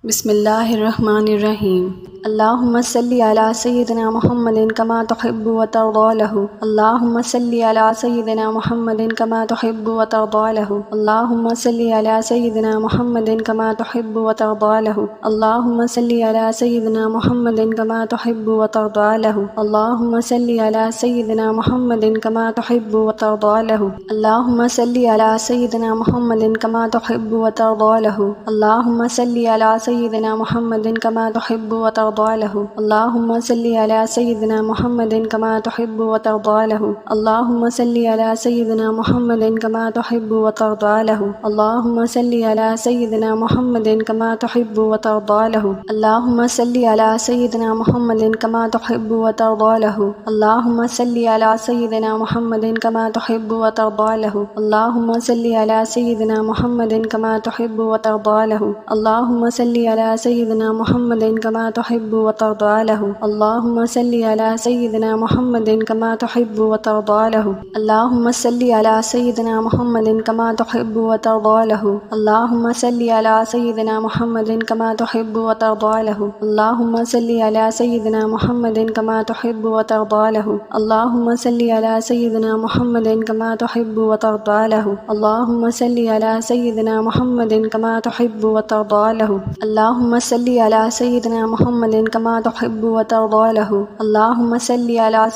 बिस्मिल्लाहिर्रहमानिर्रहीम। अल्लाहुम्मा सल्लि अला सय्यिदिना मुहम्मदिन कमा तुहिब्बु व तर्दा लहु। अल्लाहुम्मा सल्लि अला सय्यिदिना मुहम्मदिन कमा तुहिब्बु व तर्दा लहु। अल्लाहुम्मा सल्लि अला सय्यिदिना मुहम्मदिन कमा तुहिब्बु व तर्दा लहु। अल्लाहुम्मा सल्लि अला सय्यिदिना मुहम्मदिन कमा तुहिब्बु व तर्दा लहु। अल्लाहुम्मा सल्लि अला सय्यिदिना मुहम्मदिन कमा तुहिब्बु व तर्दा लहु। अल्लाहुम्मा सल्लि अला सय्यिदिना मुहम्मदिन कमा तुहिब्बु व तर्दा लहु। अल्लाहुम्मा सल्लि अला सय्यिदिना मुहम्मदिन कमा तुहिब्बु व तर्दा लहु। अल्लाहुम्मा सल्लि अला सय्यिदिना मुहम्मदिन कमा तुहिब्बु व तर्दा लहु। अल्लाहुम्मा सल्लि अला सय्यिदिना मुहम्मदिन कमा तुहिब्बु व तर्दा लहु। अल्लाहुम्मा सल्लि अला सय्यिदिना मुहम्मदिन कमा तुहिब्बु व तर्दा लहु। अल्लाहुम्मा सल्लि अला सय्यिदिना मुहम्मदिन कमा तुहिब्बु व तर्दा लहु। अल्लाहुम्मा सल्लि अला सय्यिदिना मुहम्मदिन कमा तुहिब्बु व तर्दा लहु। अल्लाहुम्मा सल्लि अला सय्यिदिना मुहम्मदिन कमा तुहिब्बु व तर्दा लहु। अल्लाहुम्मा सल्लि अला सय्यिदिना मुहम्मदिन कमा तुहिब्बु व तर्दा लहु। अल्लाहुम्मा सल्लि अला सय्यिदिना मुहम्मदिन कमा तुहिब्बु व तर्दा लहु। अल्लाहुम्मा सल्लि अला सय्यिदिना मुहम्मदिन कमा तुहिब्बु व तर्दा लहु। अल्लाहुम्मा सल्लि अला सय्यिदिना मुहम्मदिन कमा तुहिब्बु व तर्दा लहु। अल्लाहुम्मा सल्लि अला सय्यिदिना मुहम्मदिन कमा तुहिब्बु व तर्दा लहु। अल्लाहुम्मा सल्लि अला सय्यिदिना मुहम्मदिन कमा तुहिब्बु व तर्दा लहु। अल्लाहुम्मा सल्लि अला सय्यिदिना मुहम्मदिन कमा तुहिब्बु व तर्दा लहु। अल्लाहुम्मा सल्लि अला सय्यिदिना मुहम्मदिन कमा तुहिब्बु व तर्दा लहु। अल्लाहुम्मा सल्लि अला सय्यिदिना मुहम्मदिन कमा तुहिब्बु व तर्दा लहु। अल्लाहुम्मा सल्लि अला सय्यिदिना मुहम्मदिन कमा तुहिब्बु व तर्दा लहु। अल्लाहुम्मा सल्लि अला सय्यिदिना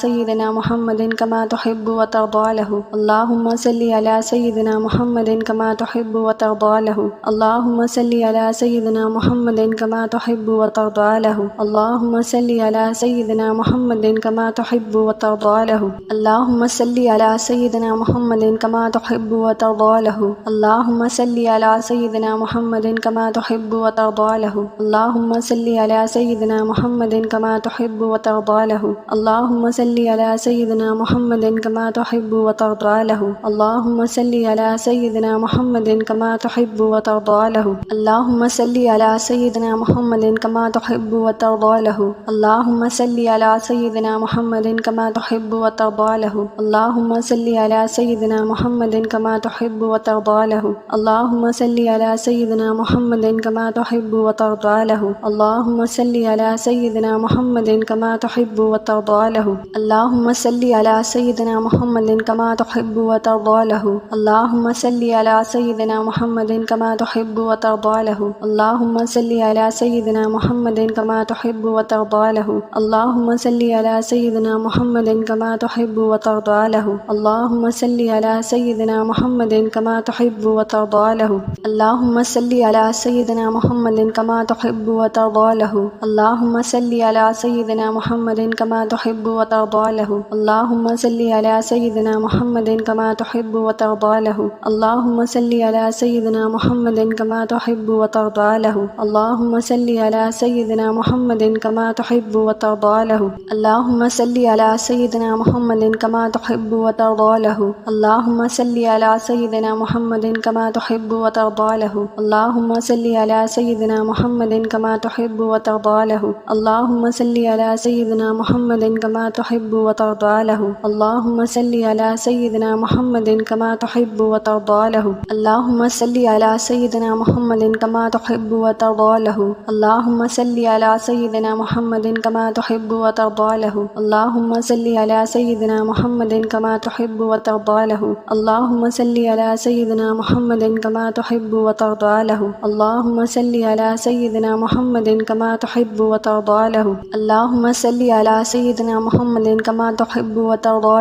मुहम्मदिन कमा तुहिब्बु व तर्दा लहु। अल्लाहुम्मा सल्लि अला सय्यिदिना मुहम्मदिन कमा तुहिब्बु व तर्दा लहु। अल्लाहुम्मा सल्लि अला सय्यिदिना मुहम्मदिन कमा तुहिब्बु व तर्दा लहु। अल्लाहुम्मा सल्लि अला सय्यिदिना मुहम्मदिन कमा तुहिब्बु व तर्दा लहु। अल्लाहुम्मा सल्लि अला सय्यिदिना मुहम्मदिन कमा तुहिब्बु व तर्दा लहु। अल्लाहुम्मा सल्लि अला सय्यिदिना मुहम्मदिन कमा तुहिब्बु व तर्दा लहु। अल्लाहुम्मा सल्लि अला सय्यिदिना मुहम्मदिन कमा तुहिब्बु व तर्दा लहु। अल्लाहुम्मा सल्लि अला सय्यिदिना मुहम्मदिन कमा तुहिब्बु व तर्दा लहु। अल्लाहुम्मा सल्लि अला सय्यिदिना मुहम्मदिन कमा तुहिब्बु व तर्दा लहु। अल्लाहुम्मा सल्लि अला सय्यिदिना मुहम्मदिन कमा तुहिब्बु व तर्दा लहु। अल्लाहुम्मा सल्लि अला सय्यिदिना मुहम्मदिन कमा तुहिब्बु व तर्दा लहु। अल्लाहुम्मा सल्लि अला सय्यिदिना मुहम्मदिन कमा तुहिब्बु व तर्दा लहु। अल्लाहुम्मा सल्लि अला सय्यिदिना मुहम्मदिन कमा तुहिब्बु व तर्दा लहु। अल्लाहुम्मा सल्लि अला सय्यिदिना मुहम्मदिन कमा तुहिब्बु व तर्दा लहु। अल्लाहुम्मा सल्लि अला सय्यिदिना मुहम्मदिन कमा तुहिब्बु व तर्दा लहु। अल्लाहुम्मा सल्लि अला सय्यिदिना मुहम्मदिन कमा तुहिब्बु व तर्दा लहु। अल्लाहुम्मा सल्लि अला सय्यिदिना मुहम्मदिन कमा तुहिब्बु व तर्दा लहु। अल्लाहुम्मा सल्लि अला सय्यिदिना मुहम्मदिन कमा तुहिब्बु व तर्दा लहु। अल्लाहुम्मा सल्लि अला सय्यिदिना मुहम्मदिन कमा तुहिब्बु व तर्दा लहु। अल्लाहुम्मा सल्लि अला सय्यिदिना मुहम्मदिन कमा तुहिब्बु व तर्दा लहु। अल्लाहुम्मा सल्लि अला सय्यिदिना मुहम्मदिन कमा तुहिब्बु व तर्दा लहु। अल्लाहुम्मा सल्लि अला सय्यिदिना मुहम्मदिन कमा तुहिब्बु व तर्दा लहु। अल्लाहुम्मा सल्लि अला सय्यिदिना मुहम्मदिन कमा तुहिब्बु व तर्दा लहु। अल्लाहुम्मा सल्लि अला सय्यिदिना मुहम्मदिन कमा तुहिब्बु व तर्दा लहु। अल्लाहुम्मा सल्लि अला सय्यिदिना मुहम्मदिन कमा तुहिब्बु व तर्दा लहु। अल्लाहुम्मा सल्लि अला सय्यिदिना मुहम्मदिन कमा तुहिब्बु व तर्दा लहु। अल्लाहुम्मा सल्लि अला सय्यिदिना मुहम्मदिन कमा तुहिब्बु व तर्दा लहु। अल्लाहुम्मा सल्लि अला सय्यिदिना मुहम्मदिन कमा तुहिब्बु व तर्दा लहु। अल्लाहुम्मा सल्लि अला सय्यिदिना मुहम्मदिन कमा तुहिब्बु व तर्दा लहु। अल्लाहुम्मा सल्लि अला सय्यिदिना मुहम्मदिन कमा तुहिब्बु व तर्दा लहु। अल्लाहुम्मा सल्लि अला सय्यिदिना मुहम्मदिन कमा तुहिब्बु व तर्दा लहु। अल्लाहुम्मा सल्लि अला सय्यिदिना मुहम्मदिन कमा तुहिब्बु व तर्दा लहु। अल्लाहुम्मा सल्लि अला सय्यिदिना मुहम्मदिन कमा तुहिब्बु व तर्दा लहु। अल्लाहुम्मा सल्लि अला सय्यिदिना मुहम्मदिन कमा तुहिब्बु व तर्दा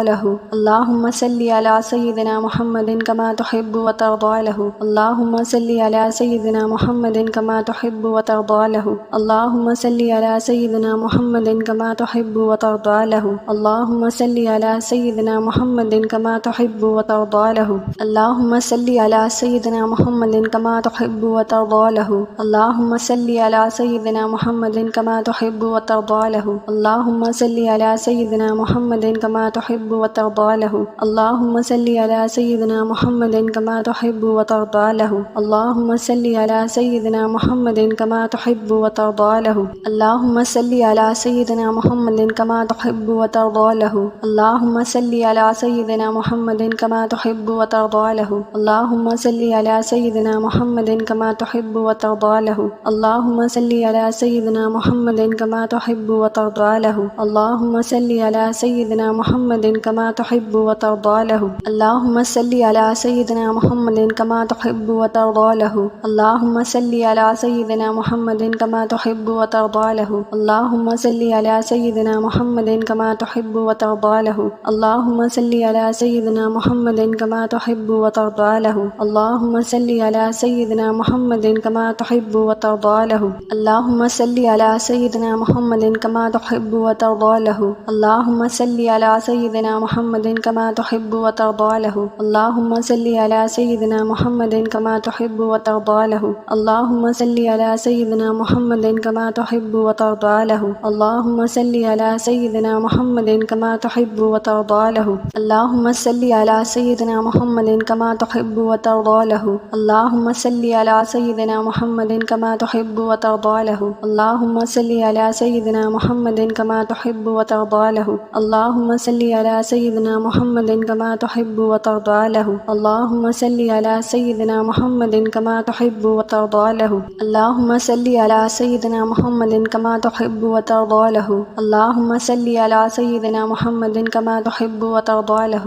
लहु। अल्लाहुम्मा सल्लि अला सय्यिदिना मुहम्मदिन कमा तुहिब्बु व तर्दा लहु। अल्लाहुम्मा सल्लि अला सय्यिदिना मुहम्मदिन कमा तुहिब्बु व तर्दा लहु। अल्लाहुम्मा सल्लि अला सय्यिदिना मुहम्मदिन कमा तुहिब्बु व तर्दा लहु। अल्लाहुम्मा सल्लि अला सय्यिदिना मुहम्मदिन कमा तुहिब्बु व तर्दा लहु। अल्लाहुम्मा सल्लि अला सय्यिदिना मुहम्मदिन कमा तुहिब्बु व तर्दा लहु। अल्लाहुम्मा सल्लि अला सय्यिदिना मुहम्मदिन कमा तुहिब्बु व तर्दा लहु। अल्लाहुम्मा सल्लि अला सय्यिदिना मुहम्मदिन कमा तुहिब्बु व तर्दा लहु। अल्लाहुम्मा सल्लि अला सय्यिदिना मुहम्मदिन कमा तुहिब्बु व तर्दा लहु। अल्लाहुम्मा सल्लि अला सय्यिदिना मुहम्मदिन कमा तुहिब्बु व तर्दा लहु। अल्लाहुम्मा सल्लि अला सय्यिदिना मुहम्मदिन कमा तुहिब्बु व तर्दा लहु। अल्लाहुम्मा सल्लि अला सय्यिदिना मुहम्मदिन कमा तुहिब्बु व तर्दा लहु। له. اللهم صل على سيدنا محمد كما تحب وترضى له. اللهم صل على سيدنا محمد كما تحب وترضى له. اللهم صل على سيدنا محمد كما تحب وترضى له. اللهم صل على سيدنا محمد كما تحب وترضى له. اللهم صل على سيدنا محمد كما تحب وترضى له. اللهم صل على سيدنا محمد كما تحب وترضى له. اللهم صل على سيدنا محمد كما تحب وترضى له. اللهم صل على سيدنا محمد كما تحب وترضى له. اللهم صل على سيدنا محمد كما تحب وترضى له. اللهم صل على سيدنا محمد كما تحب وترضى له. اللهم صل على سيدنا محمد كما تحب وترضى له. اللهم صل على سيدنا محمد كما تحب وترضى له. اللهم صل على سيدنا محمد كما تحب وترضى له. اللهم صل على سيدنا محمد كما تحب وترضى له. اللهم صل على سيدنا محمد كما تحب وترضى له. اللهم صل على سيدنا محمد كما تحب وترضى له. اللهم صل على سيدنا محمد كما تحب وترضى له. اللهم صل على سيدنا محمد كما تحب وترضى له. اللهم صل على سيدنا محمد كما تحب وترضى له. اللهم صل على سيدنا محمد كما تحب وترضى له.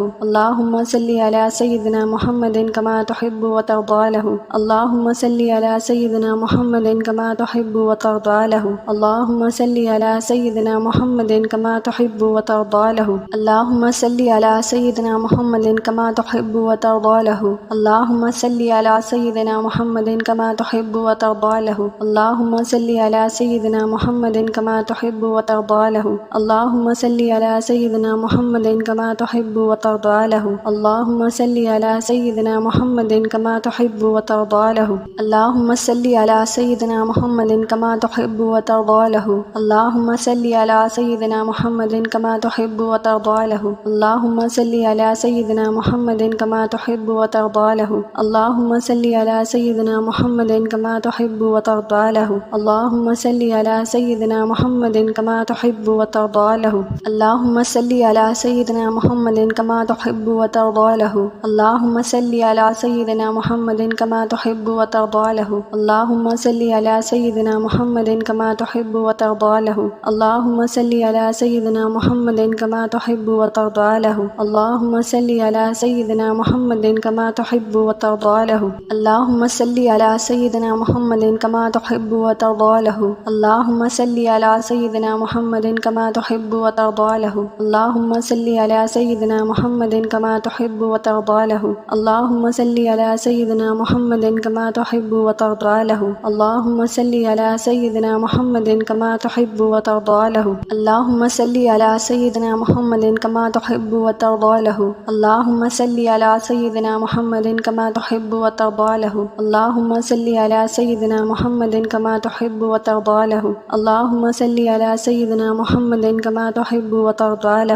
اللهم صل على سيدنا محمد كما تحب وترضى له. اللهم صل على سيدنا محمد كما تحب وترضى له. اللهم صل على سيدنا محمد كما تحب وترضى له. اللهم صل على سيدنا محمد كما تحب وترضى له. اللهم صل على سيدنا محمد كما تحب وترضى له. اللهم صل على سيدنا محمد كما تحب وترضى له. اللهم صل على سيدنا محمد كما تحب وترضى له. اللهم صل على سيدنا محمد كما تحب وترضى له. اللهم صل على سيدنا محمد كما تحب وترضى له. اللهم صل على سيدنا محمد كما تحب وترضى له. اللهم صل على سيدنا محمد كما تحب وترضى له. اللهم صل على سيدنا محمد كما تحب وترضى له. اللهم صل على سيدنا محمد كما تحب وترضى له. اللهم صل على سيدنا محمد كما تحب وترضى له. اللهم صل على سيدنا محمد كما تحب وترضى له. اللهم صل على سيدنا محمد كما تحب وترضى له. اللهم صل على سيدنا محمد كما تحب وترضى له. اللهم صل على سيدنا محمد كما تحب وترضى له. اللهم صل على سيدنا محمد كما تحب وترضى له. اللهم صل على سيدنا محمد كما تحب وترضى له. اللهم صل على سيدنا محمد كما تحب وترضى له. اللهم صل على سيدنا محمد كما تحب وترضى له. اللهم صل على سيدنا محمد كما تحب وترضى له. اللهم صل على سيدنا محمد كما تحب وترضى له. اللهم صل على سيدنا محمد كما تحب وترضى له. اللهم صل على سيدنا محمد كما تحب وترضى له. اللهم صل على سيدنا محمد كما تحب وترضى له. اللهم صل على سيدنا محمد كما تحب وترضى له. اللهم صل على سيدنا محمد كما تحب وترضى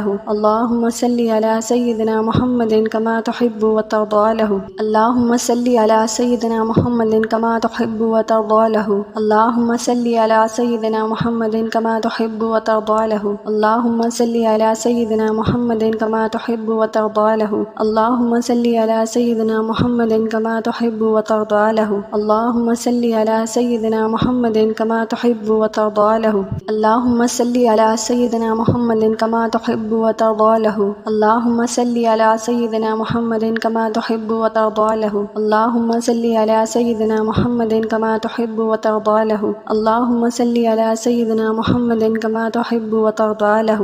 له. اللهم صل على سيدنا محمد كما تحب وترضى له. اللهم صل على سيدنا محمد كما تحب وترضى له. اللهم صل على سيدنا محمد كما تحب وترضى له. اللهم صل على سيدنا محمد كما تحب وترضى له. اللهم صل على سيدنا محمد كما تحب وترضى له. اللهم صل على سيدنا محمد كما تحب وترضى له. اللهم صل على سيدنا محمد كما تحب وترضى له.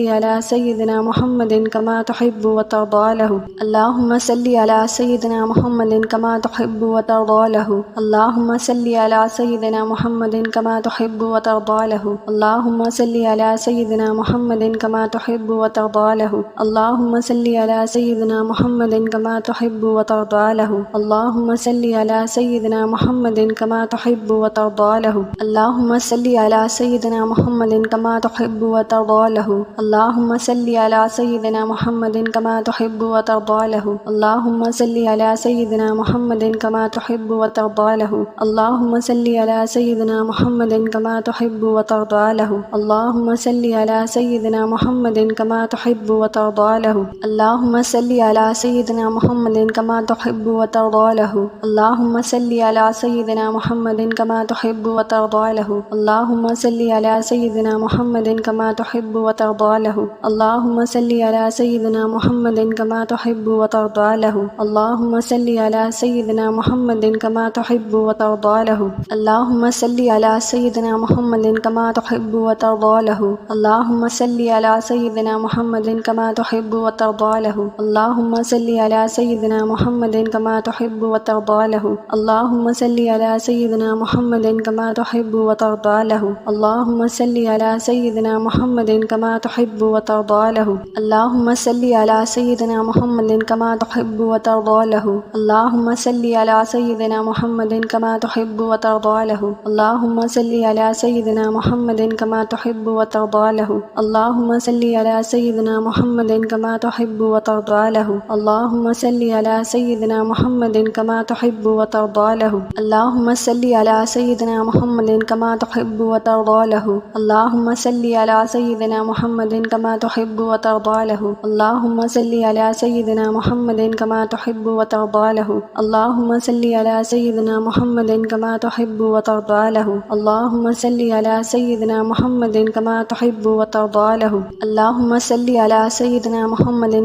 اللهم صل على سيدنا محمد كما تحب وترضى له. اللهم صل على سيدنا محمد كما تحب وترضى له. اللهم صل على سيدنا محمد كما تحب وترضى له. اللهم صل على سيدنا محمد كما تحب وترضى له. اللهم صل على سيدنا محمد كما تحب وترضى له. اللهم صل على سيدنا محمد كما تحب وترضى له. اللهم صل على سيدنا محمد كما تحب وترضى له. اللهم صل على سيدنا محمد كما تحب وترضى له. اللهم صل على سيدنا محمد كما تحب وترضى له. اللهم صل على سيدنا محمد كما تحب وترضى له. اللهم صل على سيدنا محمد كما تحب وترضى له. اللهم صل على سيدنا محمد كما تحب وترضى له. اللهم صل على سيدنا محمد كما تحب وترضى له. اللهم صل على سيدنا محمد كما تحب وترضى له. اللهم صل على سيدنا محمد كما تحب وترضى له. اللهم صل على سيدنا محمد كما تحب وترضى له. اللهم صل على سيدنا محمد كما تحب وترضى له. اللهم صل على سيدنا محمد كما تحب وترضى له. اللهم صل على سيدنا محمد كما تحب وترضى له. اللهم صل على سيدنا محمد كما تحب وترضى له. اللهم صل على سيدنا محمد كما تحب وترضى له. اللهم صل على سيدنا محمد كما تحب وترضى له. اللهم صل على سيدنا محمد كما تحب وترضى له. اللهم صل على سيدنا محمد كما تحب وترضى له. اللهم صل على سيدنا محمد كما تحب وترضى له. اللهم صل على سيدنا محمد كما تحب وترضى له. اللهم صل على سيدنا محمد كما تحب وترضى له. اللهم صل على سيدنا محمد كما تحب وترضى له. اللهم صل على سيدنا محمد كما تحب وترضى له. اللهم صل على سيدنا محمد كما تحب وترضى له. اللهم صل على سيدنا محمد كما تحب وترضى له. اللهم صل على سيدنا محمد كما تحب وترضى له. اللهم صل على سيدنا محمد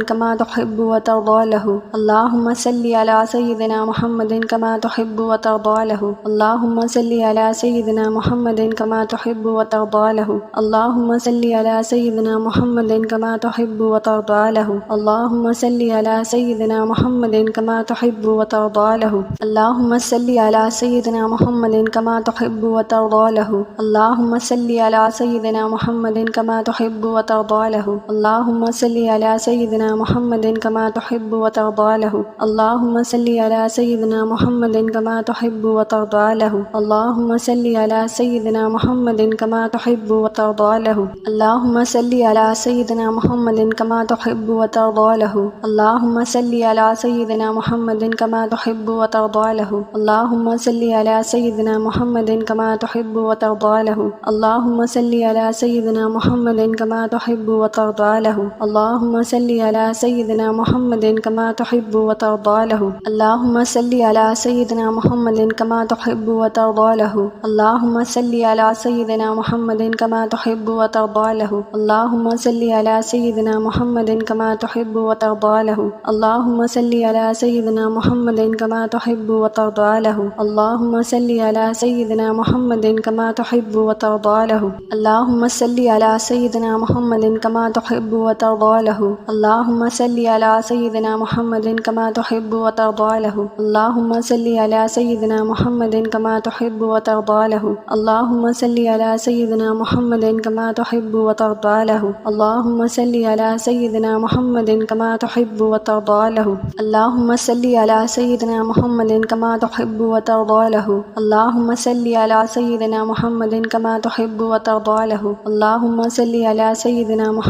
كما تحب وترضى له. اللهم صل على سيدنا محمد كما تحب وترضى له. اللهم صل على سيدنا محمد كما تحب وترضى له. اللهم صل على سيدنا محمد كما تحب وترضى له. اللهم صل على سيدنا محمد كما تحب وترضى له. اللهم صل على سيدنا محمد كما تحب وترضى له. اللهم صل على سيدنا محمد كما تحب وترضى له. اللهم صل على سيدنا محمد كما تحب وترضى له. اللهم صل على سيدنا محمد كما تحب وترضى له. اللهم صل على سيدنا محمد كما تحب وترضى له. اللهم صل على سيدنا محمد كما تحب وترضى له. اللهم صل على سيدنا محمد كما تحب وترضى له. اللهم صل على سيدنا محمد كما تحب وترضى له. اللهم صل على سيدنا محمد كما تحب وترضى له. اللهم صل على سيدنا محمد كما تحب وترضى له. اللهم صل على سيدنا محمد كما تحب وترضى له. اللهم صل على سيدنا محمد كما تحب وترضى له. اللهم صل على سيدنا محمد كما تحب وترضى له. اللهم صل على سيدنا محمد كما تحب وترضى له. اللهم صل على سيدنا محمد كما تحب وترضى له. اللهم صل على سيدنا محمد كما تحب وترضى له. اللهم صل على سيدنا محمد كما تحب وترضى له. اللهم صل على سيدنا محمد كما تحب وترضى له. اللهم صل على سيدنا محمد كما تحب وترضى له. اللهم صل على سيدنا محمد كما تحب وترضى له. اللهم صل على سيدنا محمد كما تحب وترضى له. اللهم صل على سيدنا محمد كما تحب وترضى له. اللهم صل على سيدنا محمد كما تحب وترضى له. اللهم صل على سيدنا محمد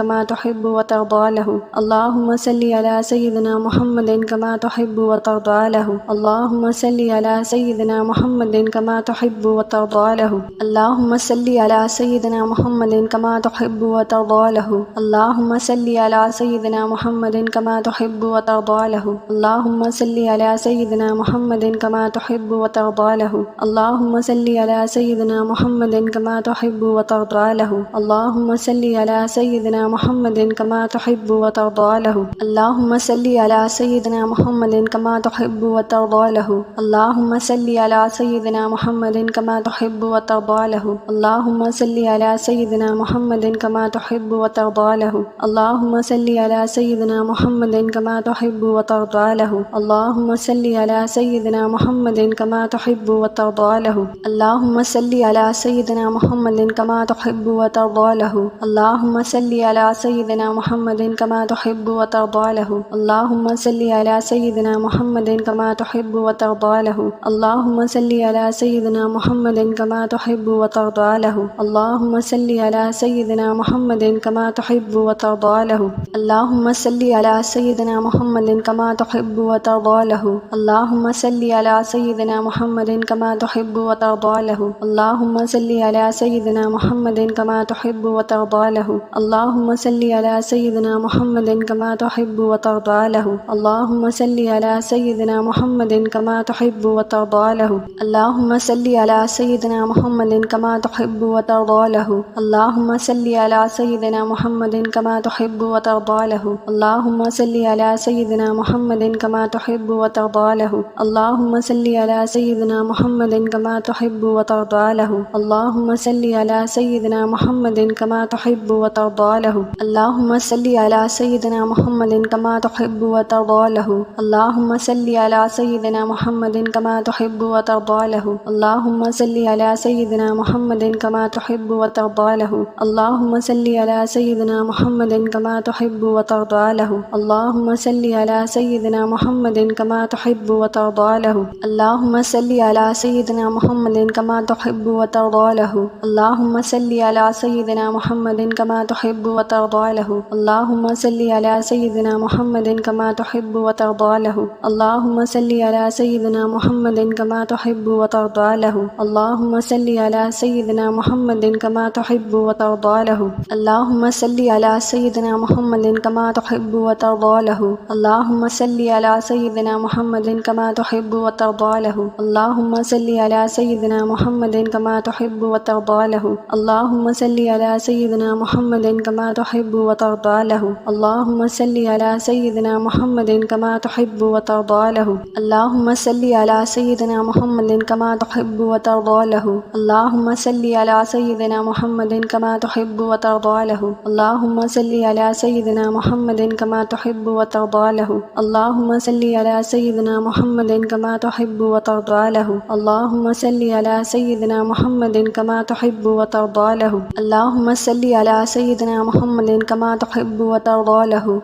كما تحب وترضى له. اللهم صل على سيدنا محمد كما تحب وترضى له. اللهم صل على سيدنا محمد كما تحب وترضى له. اللهم صل على سيدنا محمد كما تحب وترضى له. اللهم صل على سيدنا محمد كما تحب وترضى له. اللهم صل على سيدنا محمد كما تحب وترضى له. اللهم صل على سيدنا محمد كما تحب وترضى له. اللهم صل على سيدنا محمد كما تحب وترضى له. اللهم صل على سيدنا محمد كما تحب وترضى له. اللهم صل على سيدنا محمد كما تحب وترضى له. اللهم صل على سيدنا محمد كما تحب وترضى له. اللهم صل على سيدنا محمد كما تحب وترضى له. اللهم صل على سيدنا محمد كما تحب وترضى له. اللهم صل على سيدنا محمد كما تحب وترضى له. اللهم صل على سيدنا محمد كما تحب وترضى له. اللهم صل على سيدنا محمد كما تحب وترضى له. اللهم صل على سيدنا محمد كما تحب وترضى له. اللهم صل على سيدنا محمد كما تحب وترضى له. اللهم صل على سيدنا محمد كما تحب وترضى له. اللهم صل على سيدنا محمد كما تحب وترضى له. اللهم صل على سيدنا محمد كما تحب وترضى له. اللهم صل على سيدنا محمد كما تحب وترضى له. اللهم صل على سيدنا محمد كما تحب وترضى له. اللهم صل على سيدنا محمد كما تحب وترضى له. اللهم صل على سيدنا محمد كما تحب وترضى له. اللهم صل على سيدنا محمد كما تحب وترضى له. اللهم صل على سيدنا محمد كما تحب وترضى له. اللهم صل على سيدنا محمد كما تحب وترضى له. اللهم صل على سيدنا محمد كما تحب وترضى له. اللهم صل على سيدنا محمد كما تحب وترضى له. اللهم صل على سيدنا محمد كما تحب وترضى له. اللهم صل على سيدنا محمد كما تحب وترضى له. اللهم صل على سيدنا محمد كما تحب وترضى له. اللهم صل على سيدنا محمد كما تحب وترضى له. اللهم صل على سيدنا محمد كما تحب وترضى له. اللهم صل على سيدنا محمد كما تحب وترضى له. اللهم صل على سيدنا محمد كما تحب وترضى له. اللهم صل على سيدنا محمد كما تحب وترضى له. اللهم صل على سيدنا محمد كما تحب وترضى له. اللهم صل على سيدنا محمد كما تحب وترضى له. اللهم صل على سيدنا محمد كما تحب وترضى له. اللهم صل على سيدنا محمد كما تحب وترضى له. اللهم صل على سيدنا محمد كما تحب وترضى له. اللهم صل على سيدنا محمد كما تحب وترضى له. اللهم صل على سيدنا محمد كما تحب وترضى له. اللهم صل على سيدنا محمد كما تحب وترضى له. اللهم صل على سيدنا محمد كما تحب وترضى له. اللهم صل على سيدنا محمد كما تحب وترضى له.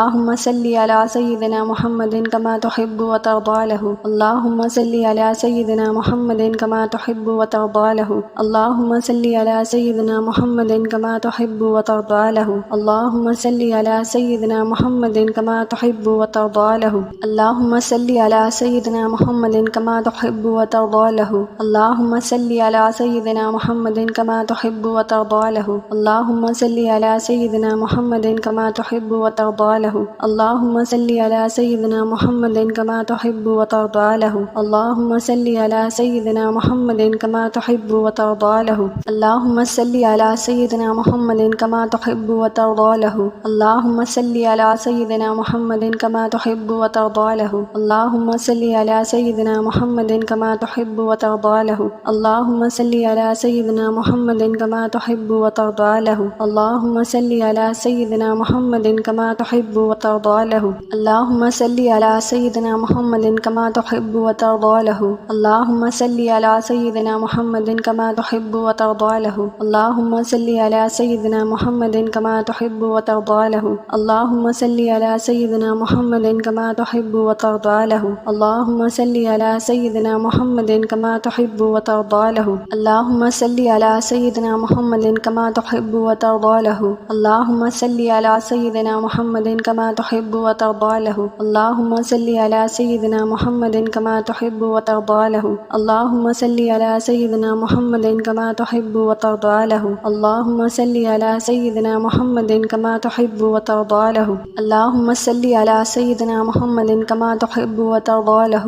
اللهم صل على سيدنا محمد كما تحب وترضى له. اللهم صل على سيدنا محمد كما تحب وترضى له. اللهم صل على سيدنا محمد كما تحب وترضى له. اللهم صل على سيدنا محمد كما تحب وترضى له. اللهم صل على سيدنا محمد كما تحب وترضى له. اللهم صل على سيدنا محمد كما تحب وترضى له. اللهم صل على سيدنا محمد كما تحب وترضى له. اللهم صل على سيدنا محمد كما تحب وترضى له. اللهم صل على سيدنا محمد كما تحب وترضى له. اللهم صل على سيدنا محمد كما تحب وترضى له. اللهم صل على سيدنا محمد كما تحب وترضى له. اللهم صل على سيدنا محمد كما تحب وترضى له. اللهم صل على سيدنا محمد كما تحب وترضى له. اللهم صل على سيدنا محمد كما تحب وترضى له. اللهم صل على سيدنا محمد كما تحب وترضى له. اللهم صل على سيدنا محمد كما تحب وترضى له. اللهم صل على سيدنا محمد كما تحب وترضى له. اللهم صل على سيدنا محمد كما تحب وترضى له. اللهم صل على سيدنا محمد كما تحب وترضى له. اللهم صل على سيدنا محمد كما تحب وترضى له. اللهم صل على سيدنا محمد كما تحب وترضى له. اللهم صل على سيدنا محمد كما تحب وترضى له. اللهم صل على سيدنا محمد كما تحب وترضى له. اللهم صل على سيدنا محمد كما تحب وترضى له. اللهم صل على سيدنا محمد كما تحب وترضى له. اللهم صل على سيدنا محمد كما تحب وترضى له.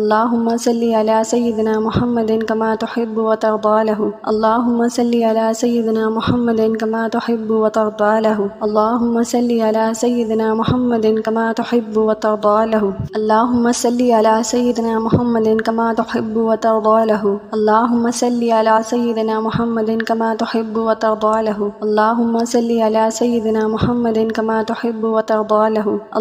اللهم صل على سيدنا محمد كما تحب وترضى له. اللهم صل على سيدنا محمد كما تحب وترضى له. اللهم صل على سيدنا محمد كما تحب وترضى له. اللهم صل على سيدنا محمد كما تحب وترضى له. اللهم صل على سيدنا محمد كما تحب وترضى له.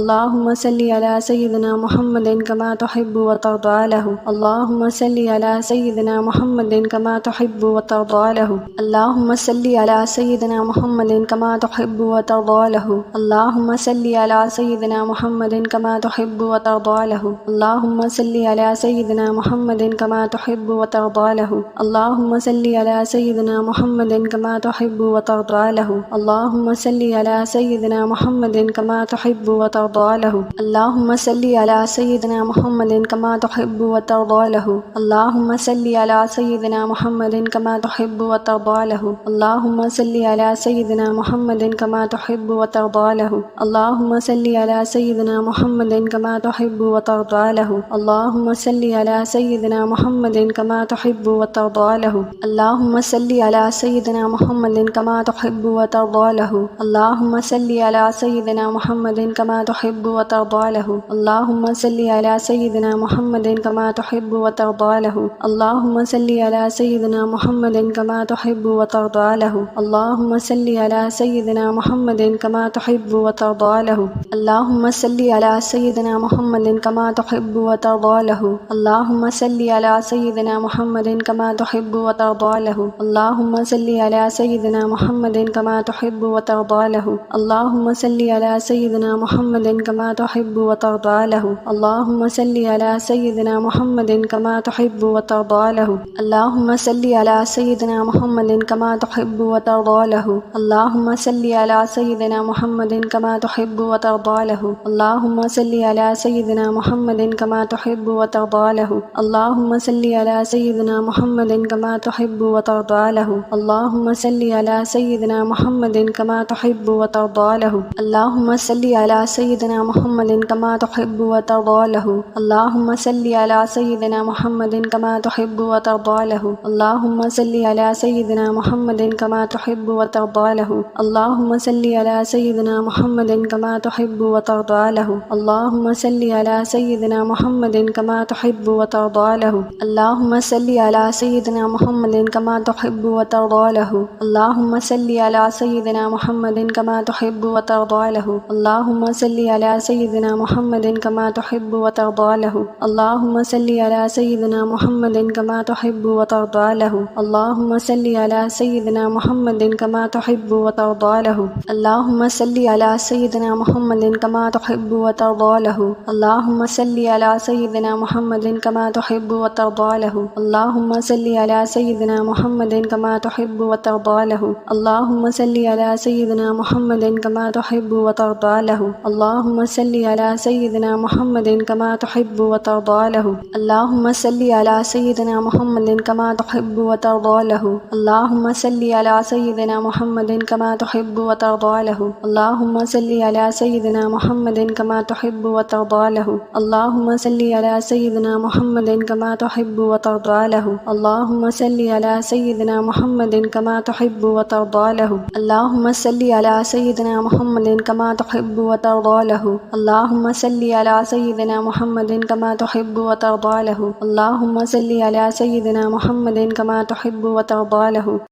اللهم صل على سيدنا محمد كما تحب وترضى له. اللهم صل على سيدنا محمد كما تحب وترضى له. اللهم صل على سيدنا محمد كما تحب وترضى له. اللهم صل على سيدنا محمد كما تحب وترضى له. اللهم صل على سيدنا محمد كما تحب وترضى له. اللهم صل على سيدنا محمد كما تحب وترضى له. اللهم صل على سيدنا محمد كما تحب وترضى له. اللهم صل على سيدنا محمد كما تحب وترضى له. اللهم صل على سيدنا محمد كما تحب وترضى له. اللهم صل على سيدنا محمد كما تحب وترضى له. اللهم صل على سيدنا محمد كما تحب وترضى له اللهم صل على سيدنا محمد كما تحب وترضى له اللهم صل على سيدنا محمد كما تحب وترضى له اللهم صل على سيدنا محمد كما تحب وترضى له اللهم صل على سيدنا محمد كما تحب وترضى له اللهم صل على سيدنا محمد كما تحب وترضى له اللهم صل على سيدنا محمد كما تحب وترضى له اللهم صل على سيدنا محمد كما تحب وترضى له اللهم صل على سيدنا محمد كما تحب وترضى له اللهم صل على سيدنا محمد كما تحب وترضى له اللهم صل على سيدنا محمد كما تحب وترضى له اللهم صل على سيدنا محمد كما تحب وترضى له اللهم صل على سيدنا محمد كما تحب وترضى له اللهم صل على سيدنا محمد كما تحب وترضى له اللهم صل على سيدنا محمد كما تحب وترضى له اللهم صل على سيدنا محمد كما تحب وترضى له اللهم صل على سيدنا محمد كما تحب وترضى له اللهم صل على سيدنا محمد كما تحب وترضى له اللهم صل على سيدنا محمد كما تحب وترضى له اللهم صل على سيدنا محمد كما تحب وترضى له اللهم صل على سيدنا محمد كما تحب وترضى له اللهم صل على سيدنا محمد كما تحب وترضى له اللهم صل على سيدنا محمد كما تحب وترضى له اللهم صل على سيدنا محمد كما تحب وترضى له اللهم صل على سيدنا محمد كما تحب وترضى له اللهم صل على سيدنا محمد كما تحب وترضى له اللهم صل على سيدنا محمد كما تحب وترضى له اللهم صل على سيدنا محمد كما تحب وترضى له اللهم صل على سيدنا محمد كما تحب وترضى له اللهم صل على سيدنا محمد كما تحب وترضى له اللهم صل على سيدنا محمد كما تحب وترضى له اللهم صل على سيدنا محمد كما تحب وترضى له اللهم صل على سيدنا محمد كما تحب وترضى له اللهم صل على سيدنا محمد كما تحب وترضى له اللهم صل على سيدنا محمد كما تحب وترضى له اللهم صل على سيدنا محمد كما تحب وترضى له اللهم صل على سيدنا محمد كما تحب وترضى له اللهم صل على سيدنا محمد كما تحب وترضى له اللهم صل على سيدنا محمد كما تحب وترضى له اللهم صل على سيدنا محمد كما تحب وترضى له